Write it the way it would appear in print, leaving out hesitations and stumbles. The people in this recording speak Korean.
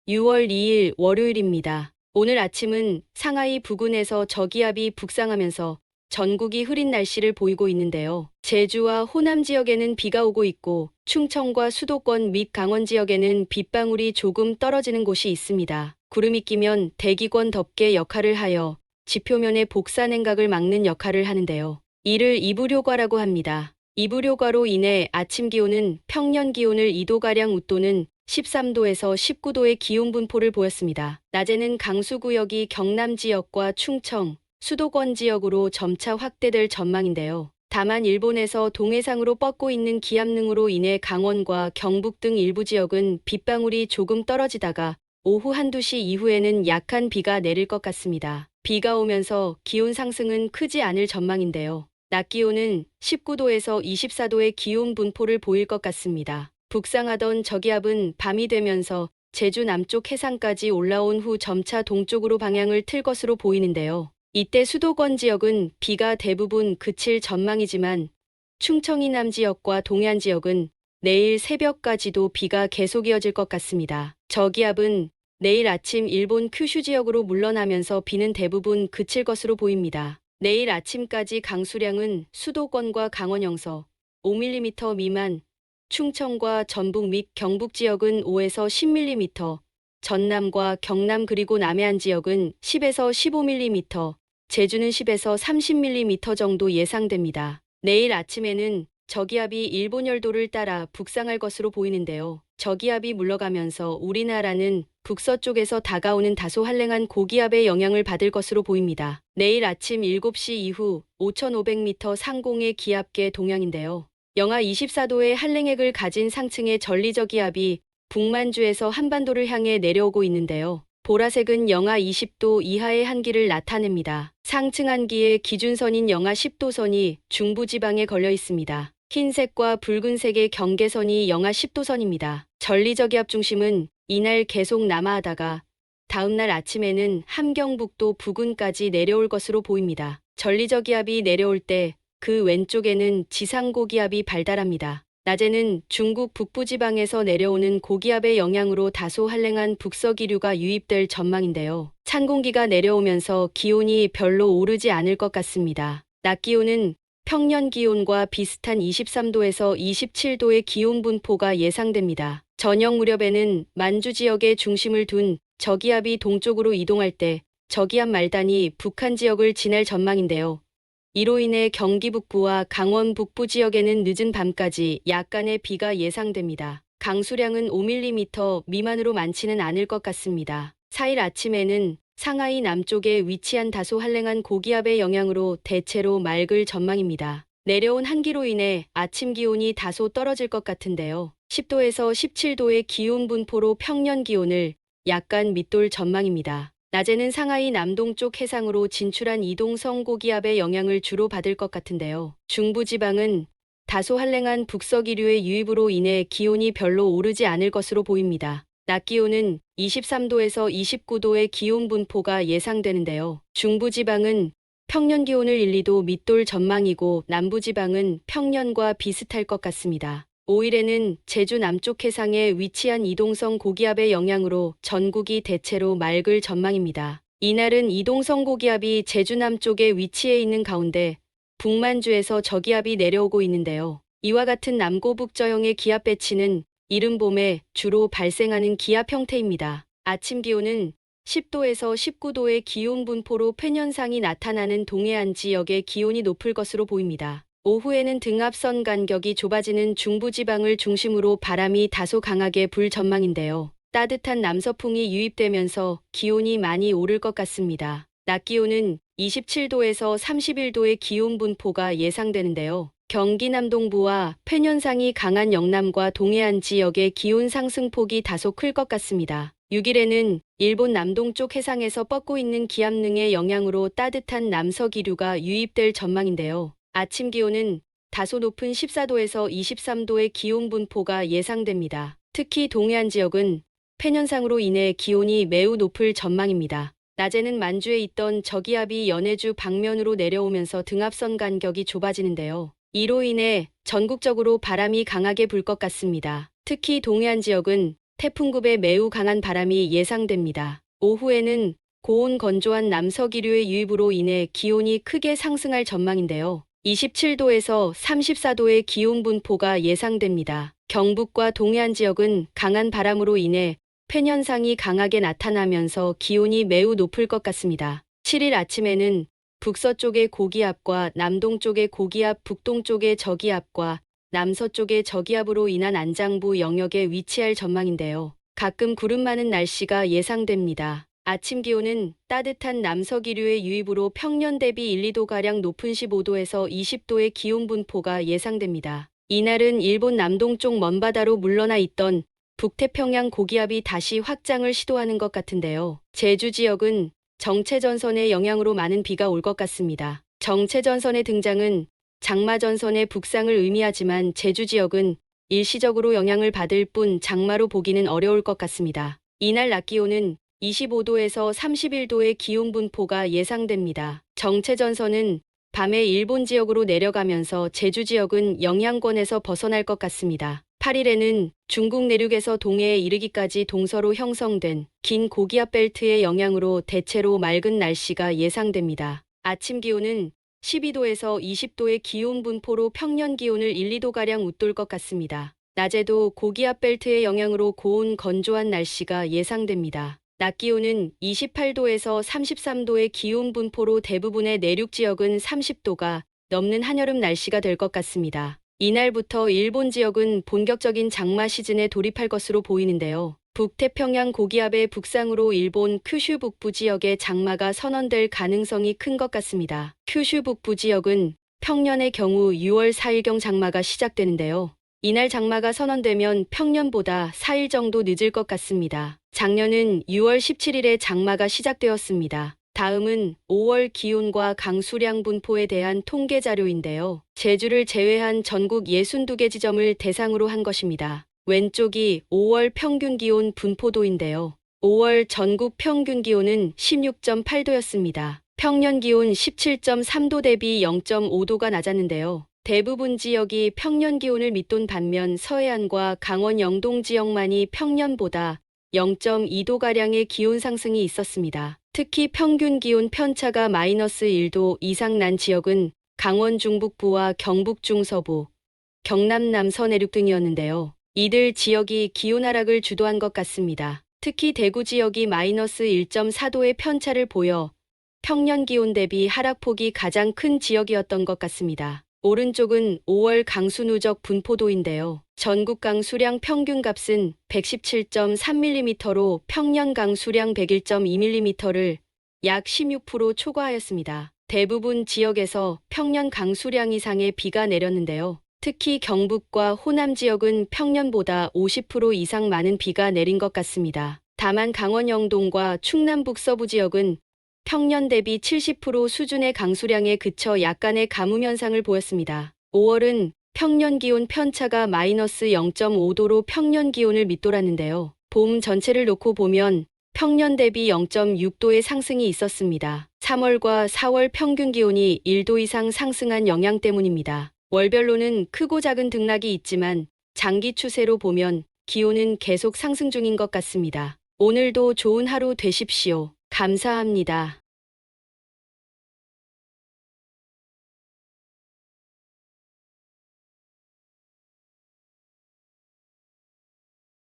6월 2일 월요일입니다. 오늘 아침은 상하이 부근에서 저기압이 북상하면서 전국이 흐린 날씨를 보이고 있는데요. 제주와 호남 지역에는 비가 오고 있고 충청과 수도권 및 강원 지역에는 빗방울이 조금 떨어지는 곳이 있습니다. 구름이 끼면 대기권 덮개 역할을 하여 지표면의 복사 냉각을 막는 역할을 하는데요. 이를 이불효과라고 합니다. 이불효과로 인해 아침 기온은 평년 기온을 2도가량 웃도는 13도에서 19도의 기온 분포를 보였습니다. 낮에는 강수구역이 경남 지역과 충청, 수도권 지역으로 점차 확대될 전망인데요. 다만 일본에서 동해상으로 뻗고 있는 기압능으로 인해 강원과 경북 등 일부 지역은 빗방울이 조금 떨어지다가 오후 1~2시 이후에는 약한 비가 내릴 것 같습니다. 비가 오면서 기온 상승은 크지 않을 전망인데요. 낮 기온은 19도에서 24도의 기온 분포를 보일 것 같습니다. 북상하던 저기압은 밤이 되면서 제주 남쪽 해상까지 올라온 후 점차 동쪽으로 방향을 틀 것으로 보이는데요. 이때 수도권 지역은 비가 대부분 그칠 전망이지만 충청 이남 지역과 동해안 지역은 내일 새벽까지도 비가 계속 이어질 것 같습니다. 저기압은 내일 아침 일본 큐슈 지역으로 물러나면서 비는 대부분 그칠 것으로 보입니다. 내일 아침까지 강수량은 수도권과 강원 영서 5mm 미만, 충청과 전북 및 경북 지역은 5에서 10mm, 전남과 경남 그리고 남해안 지역은 10에서 15mm, 제주는 10에서 30mm 정도 예상됩니다. 내일 아침에는 저기압이 일본 열도를 따라 북상할 것으로 보이는데요. 저기압이 물러가면서 우리나라는 북서쪽에서 다가오는 다소 한랭한 고기압의 영향을 받을 것으로 보입니다. 내일 아침 7시 이후 5,500m 상공의 기압계 동향인데요. 영하 24도의 한랭액을 가진 상층의 전리저기압이 북만주에서 한반도를 향해 내려오고 있는데요. 보라색은 영하 20도 이하의 한기를 나타냅니다. 상층 한기의 기준선인 영하 10도선이 중부지방에 걸려 있습니다. 흰색과 붉은색의 경계선이 영하 10도선입니다. 전리저기압 중심은 이날 계속 남하하다가 다음날 아침에는 함경북도 부근까지 내려올 것으로 보입니다. 전리저기압이 내려올 때 그 왼쪽에는 지상고기압이 발달합니다. 낮에는 중국 북부지방에서 내려오는 고기압의 영향으로 다소 한랭한 북서기류가 유입될 전망인데요. 찬 공기가 내려오면서 기온이 별로 오르지 않을 것 같습니다. 낮 기온은 평년 기온과 비슷한 23도에서 27도의 기온 분포가 예상됩니다. 저녁 무렵에는 만주 지역에 중심을 둔 저기압이 동쪽으로 이동할 때 저기압 말단이 북한 지역을 지날 전망인데요. 이로 인해 경기 북부와 강원 북부 지역에는 늦은 밤까지 약간의 비가 예상됩니다. 강수량은 5mm 미만으로 많지는 않을 것 같습니다. 4일 아침에는 상하이 남쪽에 위치한 다소 한랭한 고기압의 영향으로 대체로 맑을 전망입니다. 내려온 한기로 인해 아침 기온이 다소 떨어질 것 같은데요. 10도에서 17도의 기온 분포로 평년 기온을 약간 밑돌 전망입니다. 낮에는 상하이 남동쪽 해상으로 진출한 이동성 고기압의 영향을 주로 받을 것 같은데요. 중부지방은 다소 한랭한 북서기류의 유입으로 인해 기온이 별로 오르지 않을 것으로 보입니다. 낮 기온은 23도에서 29도의 기온 분포가 예상되는데요. 중부지방은 평년 기온을 1~2도 밑돌 전망이고 남부지방은 평년과 비슷할 것 같습니다. 5일에는 제주 남쪽 해상에 위치한 이동성 고기압의 영향으로 전국이 대체로 맑을 전망입니다. 이날은 이동성 고기압이 제주 남쪽에 위치해 있는 가운데 북만주에서 저기압이 내려오고 있는데요. 이와 같은 남고북저형의 기압 배치는 이른 봄에 주로 발생하는 기압 형태입니다. 아침 기온은 10도에서 19도의 기온 분포로 팬현상이 나타나는 동해안 지역의 기온이 높을 것으로 보입니다. 오후에는 등압선 간격이 좁아지는 중부지방을 중심으로 바람이 다소 강하게 불 전망인데요. 따뜻한 남서풍이 유입되면서 기온이 많이 오를 것 같습니다. 낮 기온은 27도에서 31도의 기온 분포가 예상되는데요. 경기 남동부와 팬현상이 강한 영남과 동해안 지역의 기온 상승폭이 다소 클 것 같습니다. 6일에는 일본 남동쪽 해상에서 뻗고 있는 기압능의 영향으로 따뜻한 남서기류가 유입될 전망인데요. 아침 기온은 다소 높은 14도에서 23도의 기온 분포가 예상됩니다. 특히 동해안 지역은 팬현상으로 인해 기온이 매우 높을 전망입니다. 낮에는 만주에 있던 저기압이 연해주 방면으로 내려오면서 등압선 간격이 좁아지는데요. 이로 인해 전국적으로 바람이 강하게 불 것 같습니다. 특히 동해안 지역은 태풍급의 매우 강한 바람이 예상됩니다. 오후에는 고온 건조한 남서기류의 유입으로 인해 기온이 크게 상승할 전망인데요. 27도에서 34도의 기온 분포가 예상됩니다. 경북과 동해안 지역은 강한 바람으로 인해 팬현상이 강하게 나타나면서 기온이 매우 높을 것 같습니다. 7일 아침에는 북서쪽의 고기압과 남동쪽의 고기압, 북동쪽의 저기압과 남서쪽의 저기압으로 인한 안장부 영역에 위치할 전망인데요. 가끔 구름 많은 날씨가 예상됩니다. 아침 기온은 따뜻한 남서기류의 유입으로 평년 대비 1, 2도가량 높은 15도에서 20도의 기온 분포가 예상됩니다. 이날은 일본 남동쪽 먼바다로 물러나 있던 북태평양 고기압이 다시 확장을 시도하는 것 같은데요. 제주 지역은 정체전선의 영향으로 많은 비가 올 것 같습니다. 정체전선의 등장은 장마전선의 북상을 의미하지만 제주 지역은 일시적으로 영향을 받을 뿐 장마로 보기는 어려울 것 같습니다. 이날 낮 기온은 25도에서 31도의 기온 분포가 예상됩니다. 정체전선은 밤에 일본 지역으로 내려가면서 제주 지역은 영향권에서 벗어날 것 같습니다. 8일에는 중국 내륙에서 동해에 이르기까지 동서로 형성된 긴 고기압 벨트의 영향으로 대체로 맑은 날씨가 예상됩니다. 아침 기온은 12도에서 20도의 기온 분포로 평년 기온을 1, 2도가량 웃돌 것 같습니다. 낮에도 고기압 벨트의 영향으로 고온 건조한 날씨가 예상됩니다. 낮 기온은 28도에서 33도의 기온 분포로 대부분의 내륙 지역은 30도가 넘는 한여름 날씨가 될 것 같습니다. 이날부터 일본 지역은 본격적인 장마 시즌에 돌입할 것으로 보이는데요. 북태평양 고기압의 북상으로 일본 큐슈 북부 지역의 장마가 선언될 가능성이 큰 것 같습니다. 큐슈 북부 지역은 평년의 경우 6월 4일경 장마가 시작되는데요. 이날 장마가 선언되면 평년보다 4일 정도 늦을 것 같습니다. 작년은 6월 17일에 장마가 시작되었습니다. 다음은 5월 기온과 강수량 분포에 대한 통계 자료인데요. 제주를 제외한 전국 62개 지점을 대상으로 한 것입니다. 왼쪽이 5월 평균 기온 분포도인데요. 5월 전국 평균 기온은 16.8도였습니다. 평년 기온 17.3도 대비 0.5도가 낮았는데요. 대부분 지역이 평년 기온을 밑돈 반면 서해안과 강원 영동 지역만이 평년보다 0.2도가량의 기온 상승이 있었습니다. 특히 평균 기온 편차가 마이너스 1도 이상 난 지역은 강원 중북부와 경북 중서부, 경남 남서내륙 등이었는데요. 이들 지역이 기온 하락을 주도한 것 같습니다. 특히 대구 지역이 마이너스 1.4도의 편차를 보여 평년 기온 대비 하락폭이 가장 큰 지역이었던 것 같습니다. 오른쪽은 5월 강수 누적 분포도인데요. 전국 강수량 평균값은 117.3mm로 평년 강수량 101.2mm를 약 16% 초과하였습니다. 대부분 지역에서 평년 강수량 이상의 비가 내렸는데요. 특히 경북과 호남 지역은 평년보다 50% 이상 많은 비가 내린 것 같습니다. 다만 강원 영동과 충남 북서부 지역은 평년 대비 70% 수준의 강수량에 그쳐 약간의 가뭄 현상을 보였습니다. 5월은 평년 기온 편차가 마이너스 0.5도로 평년 기온을 밑돌았는데요. 봄 전체를 놓고 보면 평년 대비 0.6도의 상승이 있었습니다. 3월과 4월 평균 기온이 1도 이상 상승한 영향 때문입니다. 월별로는 크고 작은 등락이 있지만 장기 추세로 보면 기온은 계속 상승 중인 것 같습니다. 오늘도 좋은 하루 되십시오. 감사합니다.